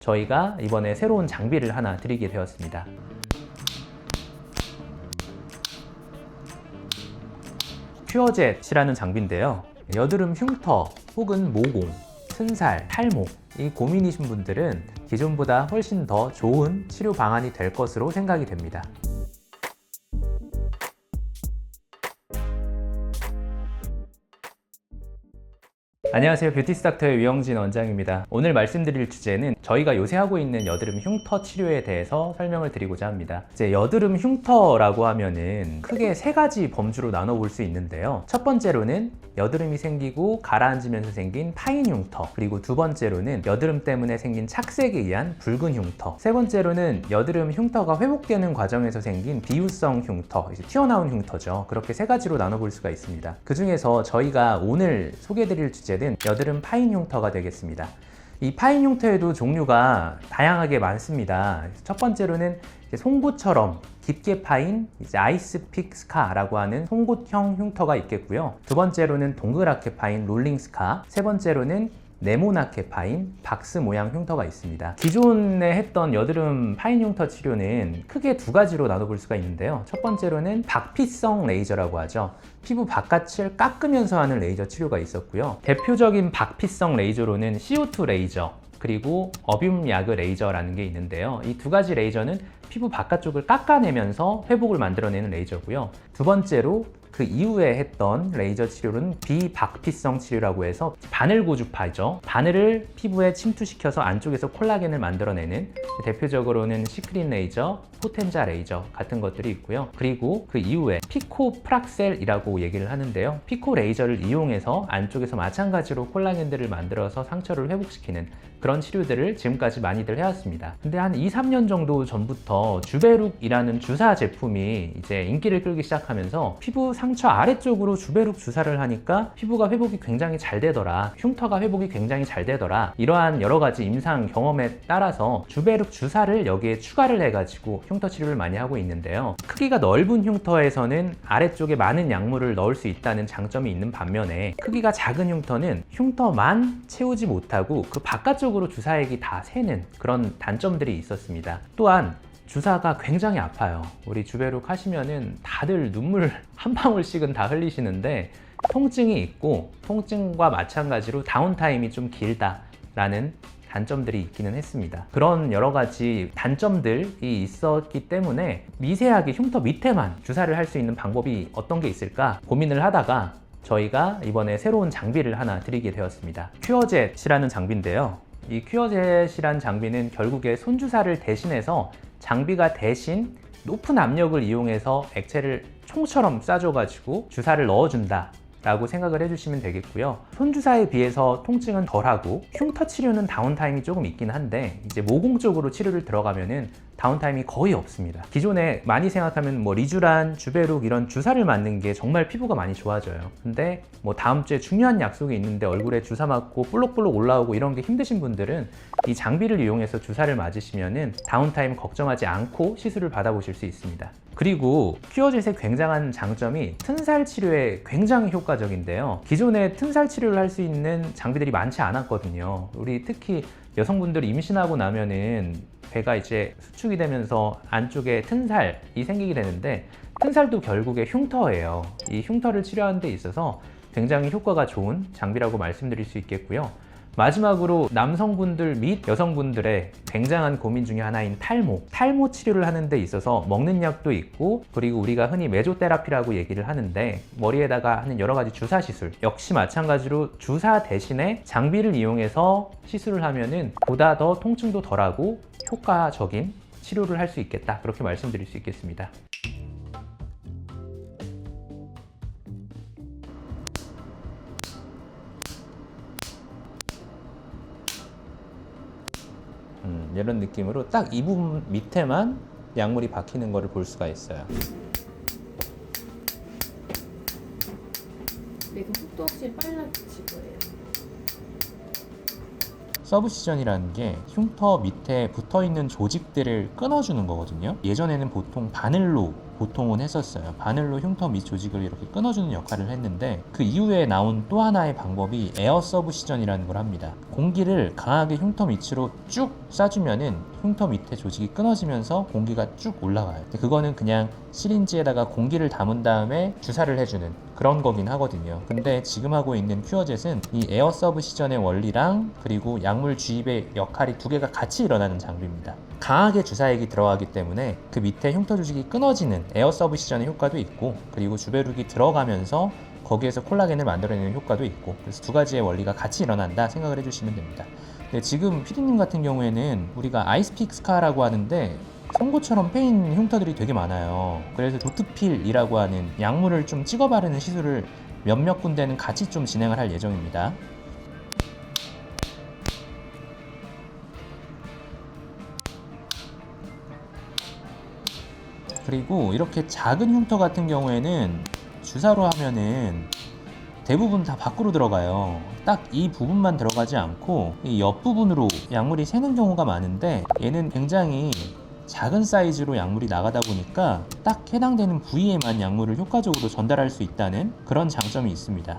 저희가 이번에 새로운 장비를 하나 드리게 되었습니다. 큐어젯이라는 장비인데요. 여드름 흉터 혹은 모공, 튼살, 탈모 이 고민이신 분들은 기존보다 훨씬 더 좋은 치료 방안이 될 것으로 생각이 됩니다. 안녕하세요. 뷰티스닥터의 유영진 원장입니다. 오늘 말씀드릴 주제는 저희가 요새 하고 있는 여드름 흉터 치료에 대해서 설명을 드리고자 합니다. 이제 여드름 흉터라고 하면은 크게 세 가지 범주로 나눠볼 수 있는데요. 첫 번째로는 여드름이 생기고 가라앉으면서 생긴 파인 흉터, 그리고 두 번째로는 여드름 때문에 생긴 착색에 의한 붉은 흉터, 세 번째로는 여드름 흉터가 회복되는 과정에서 생긴 비유성 흉터, 이제 튀어나온 흉터죠. 그렇게 세 가지로 나눠볼 수가 있습니다. 그 중에서 저희가 오늘 소개해드릴 주제는 여드름 파인 흉터가 되겠습니다. 이 파인 흉터에도 종류가 다양하게 많습니다. 첫 번째로는 송곳처럼 깊게 파인 아이스픽 스카라고 하는 송곳형 흉터가 있겠고요. 두 번째로는 동그랗게 파인 롤링 스카, 세 번째로는 네모나게 파인 박스 모양 흉터가 있습니다. 기존에 했던 여드름 파인 흉터 치료는 크게 두 가지로 나눠볼 수가 있는데요. 첫 번째로는 박피성 레이저라고 하죠. 피부 바깥을 깎으면서 하는 레이저 치료가 있었고요. 대표적인 박피성 레이저로는 CO2 레이저, 그리고 어뷸 야그 레이저라는 게 있는데요. 이 두 가지 레이저는 피부 바깥쪽을 깎아내면서 회복을 만들어내는 레이저고요. 두 번째로 그 이후에 했던 레이저 치료는 비박피성 치료라고 해서 바늘 고주파죠. 바늘을 피부에 침투시켜서 안쪽에서 콜라겐을 만들어내는, 대표적으로는 시크린 레이저, 포텐자 레이저 같은 것들이 있고요. 그리고 그 이후에 피코 프락셀이라고 얘기를 하는데요. 피코 레이저를 이용해서 안쪽에서 마찬가지로 콜라겐들을 만들어서 상처를 회복시키는 그런 치료들을 지금까지 많이들 해왔습니다. 근데 한 2-3년 정도 전부터 주베룩이라는 주사 제품이 이제 인기를 끌기 시작하면서 피부 상처 아래쪽으로 주베룩 주사를 하니까 피부가 회복이 굉장히 잘 되더라, 흉터가 회복이 굉장히 잘 되더라, 이러한 여러 가지 임상 경험에 따라서 주베룩 주사를 여기에 추가를 해가지고 흉터 치료를 많이 하고 있는데요. 크기가 넓은 흉터에서는 아래쪽에 많은 약물을 넣을 수 있다는 장점이 있는 반면에, 크기가 작은 흉터는 흉터만 채우지 못하고 그 바깥쪽으로 주사액이 다 새는 그런 단점들이 있었습니다. 또한 주사가 굉장히 아파요. 우리 주베룩 하시면은 다들 눈물 한 방울씩은 다 흘리시는데 통증이 있고, 통증과 마찬가지로 다운타임이 좀 길다라는 단점들이 있기는 했습니다. 그런 여러 가지 단점들이 있었기 때문에 미세하게 흉터 밑에만 주사를 할 수 있는 방법이 어떤 게 있을까 고민을 하다가 저희가 이번에 새로운 장비를 하나 드리게 되었습니다. 큐어젯이라는 장비인데요. 이 큐어젯이라는 장비는 결국에 손주사를 대신해서 장비가 대신 높은 압력을 이용해서 액체를 총처럼 쏴줘가지고 주사를 넣어준다 라고 생각을 해주시면 되겠고요. 손주사에 비해서 통증은 덜하고 흉터 치료는 다운타임이 조금 있긴 한데, 이제 모공 쪽으로 치료를 들어가면은 다운타임이 거의 없습니다. 기존에 많이 생각하면 리쥬란, 주베룩 이런 주사를 맞는 게 정말 피부가 많이 좋아져요. 근데 다음 주에 중요한 약속이 있는데 얼굴에 주사 맞고 볼록볼록 올라오고 이런 게 힘드신 분들은 이 장비를 이용해서 주사를 맞으시면은 다운타임 걱정하지 않고 시술을 받아보실 수 있습니다. 그리고 큐어젯의 굉장한 장점이 튼살 치료에 굉장히 효과적인데요. 기존에 튼살 치료를 할 수 있는 장비들이 많지 않았거든요. 우리 특히 여성분들이 임신하고 나면은 배가 이제 수축이 되면서 안쪽에 튼살이 생기게 되는데, 튼살도 결국에 흉터예요. 이 흉터를 치료하는 데 있어서 굉장히 효과가 좋은 장비라고 말씀드릴 수 있겠고요. 마지막으로 남성분들 및 여성분들의 굉장한 고민 중에 하나인 탈모 치료를 하는 데 있어서 먹는 약도 있고, 그리고 우리가 흔히 메조테라피라고 얘기를 하는데 머리에다가 하는 여러 가지 주사 시술 역시 마찬가지로 주사 대신에 장비를 이용해서 시술을 하면은 보다 더 통증도 덜하고 효과적인 치료를 할 수 있겠다, 그렇게 말씀드릴 수 있겠습니다. 이런 느낌으로 딱 이 부분 밑에만 약물이 박히는 것을 볼 수가 있어요. 이거 속도 확실히 빨라질 거예요. 서브시전이라는 게 흉터 밑에 붙어있는 조직들을 끊어주는 거거든요. 예전에는 보통 바늘로 보통은 했었어요. 바늘로 흉터 밑 조직을 이렇게 끊어주는 역할을 했는데, 그 이후에 나온 또 하나의 방법이 에어 서브시전이라는 걸 합니다. 공기를 강하게 흉터 밑으로 쭉 쏴주면은 흉터 밑에 조직이 끊어지면서 공기가 쭉 올라가요. 근데 그거는 그냥 시린지에다가 공기를 담은 다음에 주사를 해주는 그런 거긴 하거든요. 근데 지금 하고 있는 큐어젯은 이 에어 서브시전의 원리랑 그리고 약물 주입의 역할이 두 개가 같이 일어나는 장비입니다. 강하게 주사액이 들어가기 때문에 그 밑에 흉터 조직이 끊어지는 에어 서브시전의 효과도 있고, 그리고 주베룩이 들어가면서 거기에서 콜라겐을 만들어내는 효과도 있고, 그래서 두 가지의 원리가 같이 일어난다 생각을 해주시면 됩니다. 근데 지금 피디님 같은 경우에는 우리가 아이스픽 스카라고 하는데 송곳처럼 패인 흉터들이 되게 많아요. 그래서 도트필이라고 하는 약물을 좀 찍어 바르는 시술을 몇몇 군데는 같이 좀 진행을 할 예정입니다. 그리고 이렇게 작은 흉터 같은 경우에는 주사로 하면은 대부분 다 밖으로 들어가요. 딱 이 부분만 들어가지 않고 이 옆부분으로 약물이 새는 경우가 많은데, 얘는 굉장히 작은 사이즈로 약물이 나가다 보니까 딱 해당되는 부위에만 약물을 효과적으로 전달할 수 있다는 그런 장점이 있습니다.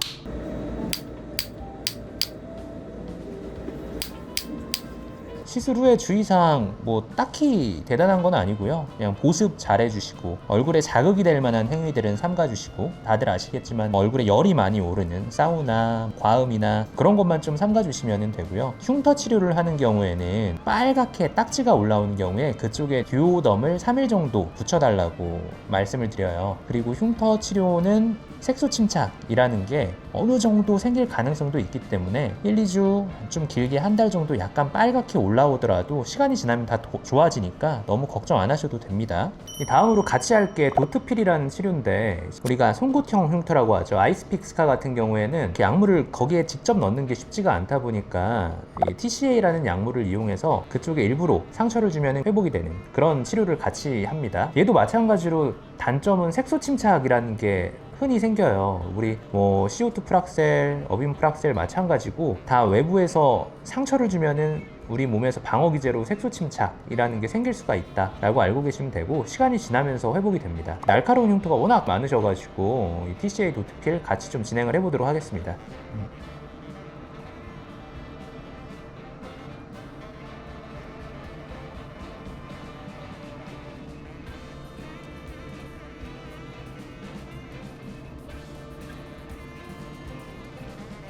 시술 후에 주의사항 뭐 딱히 대단한 건 아니고요. 그냥 보습 잘 해주시고, 얼굴에 자극이 될 만한 행위들은 삼가주시고, 다들 아시겠지만 얼굴에 열이 많이 오르는 사우나, 과음이나 그런 것만 좀 삼가주시면 되고요. 흉터 치료를 하는 경우에는 빨갛게 딱지가 올라오는 경우에 그쪽에 듀오덤을 3일 정도 붙여달라고 말씀을 드려요. 그리고 흉터 치료는 색소 침착이라는 게 어느 정도 생길 가능성도 있기 때문에 1, 2주 좀 길게 한 달 정도 약간 빨갛게 올라오더라도 시간이 지나면 다 좋아지니까 너무 걱정 안 하셔도 됩니다. 다음으로 같이 할 게 도트필이라는 치료인데, 우리가 송곳형 흉터라고 하죠. 아이스픽 스카 같은 경우에는 이렇게 약물을 거기에 직접 넣는 게 쉽지가 않다 보니까 이 TCA라는 약물을 이용해서 그쪽에 일부러 상처를 주면 회복이 되는 그런 치료를 같이 합니다. 얘도 마찬가지로 단점은 색소 침착이라는 게 흔히 생겨요. 우리 뭐 CO2 프락셀, 어빔 프락셀 마찬가지고 다 외부에서 상처를 주면은 우리 몸에서 방어 기제로 색소 침착이라는 게 생길 수가 있다라고 알고 계시면 되고, 시간이 지나면서 회복이 됩니다. 날카로운 흉터가 워낙 많으셔가지고 이 TCA 도트필 같이 좀 진행을 해보도록 하겠습니다.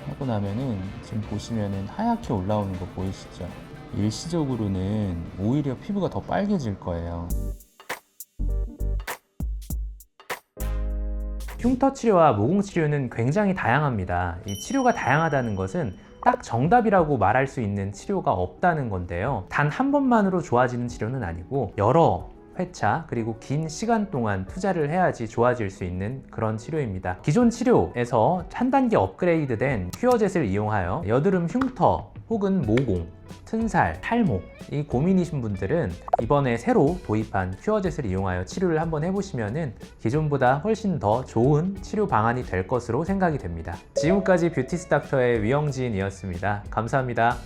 하고 나면은 지금 보시면은 하얗게 올라오는 거 보이시죠? 일시적으로는 오히려 피부가 더 빨개질 거예요. 흉터 치료와 모공 치료는 굉장히 다양합니다. 이 치료가 다양하다는 것은 딱 정답이라고 말할 수 있는 치료가 없다는 건데요. 단 한 번만으로 좋아지는 치료는 아니고 여러 회차 그리고 긴 시간 동안 투자를 해야지 좋아질 수 있는 그런 치료입니다. 기존 치료에서 한 단계 업그레이드된 큐어젯을 이용하여 여드름 흉터 혹은 모공, 튼살, 탈모 이 고민이신 분들은 이번에 새로 도입한 큐어젯을 이용하여 치료를 한번 해보시면은 기존보다 훨씬 더 좋은 치료 방안이 될 것으로 생각이 됩니다. 지금까지 뷰티스 닥터의 위영진이었습니다. 감사합니다.